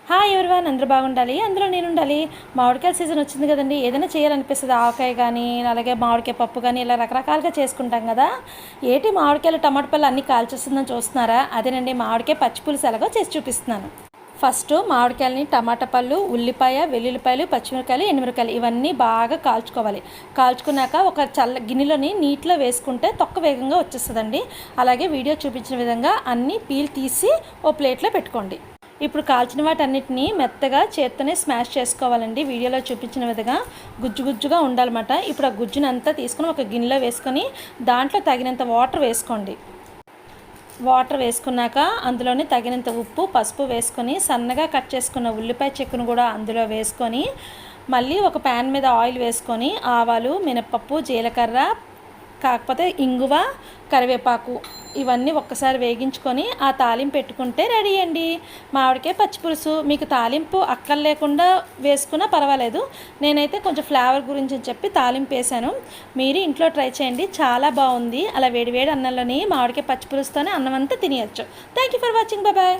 Hi everyone, అందరూ బాగుండాలి, అందులో నేను ఉండాలి. మామిడికాయల సీజన్ వచ్చింది కదండి. ఏదైనా చేయాలనిపిస్తుంది. ఆవకాయ కానీ, అలాగే మామిడికాయ పప్పు కానీ, ఇలా రకరకాలుగా చేసుకుంటాం కదా. ఏటి మామిడికాయలు టమాటా పళ్ళు అన్నీ కాల్చేస్తుందని చూస్తున్నారా? అదేనండి, మామిడికాయ పచ్చిపులుసు ఎలాగో చేసి చూపిస్తున్నాను. ఫస్ట్ మామిడికాయలని, టమాటా పళ్ళు, ఉల్లిపాయ, వెల్లుల్లిపాయలు, పచ్చిమిరకాయలు, ఎండుమిరకాయలు ఇవన్నీ బాగా కాల్చుకోవాలి. కాల్చుకున్నాక ఒక గిన్నెలోని నీటిలో వేసుకుంటే తొక్క వేగంగా వచ్చేస్తుందండి. అలాగే వీడియో చూపించిన విధంగా అన్నీ పీల్ తీసి ఓ ప్లేట్లో పెట్టుకోండి. ఇప్పుడు కాల్చిన వాటన్నిటిని మెత్తగా చేత్తోనే స్మాష్ చేసుకోవాలండి. వీడియోలో చూపించిన విధంగా గుజ్జు గుజ్జుగా ఉండాలన్నమాట. ఇప్పుడు ఆ గుజ్జుని అంతా తీసుకొని ఒక గిన్నెలో వేసుకొని దాంట్లో తగినంత వాటర్ వేసుకోండి. వాటర్ వేసుకున్నాక అందులోనే తగినంత ఉప్పు, పసుపు వేసుకొని సన్నగా కట్ చేసుకున్న ఉల్లిపాయ చెక్కును కూడా అందులో వేసుకొని మళ్ళీ ఒక ప్యాన్ మీద ఆయిల్ వేసుకొని ఆవాలు, మినపప్పు, జీలకర్ర, కాకపోతే ఇంగువ, కరివేపాకు ఇవన్నీ ఒక్కసారి వేగించుకొని ఆ తాలింపు పెట్టుకుంటే రెడీ అండి మామిడికాయ పచ్చిపులుసు. మీకు తాలింపు అక్కర్లేకుండా వేసుకున్నా పర్వాలేదు. నేనైతే కొంచెం ఫ్లేవర్ గురించి చెప్పి తాలింపు వేసాను. మీరు ఇంట్లో ట్రై చేయండి, చాలా బాగుంది. అలా వేడివేడి అన్నంలోని మామిడికాయ పచ్చిపులుసుతోనే అన్నం అంతా తినేయచ్చు. Thank you for watching. Bye.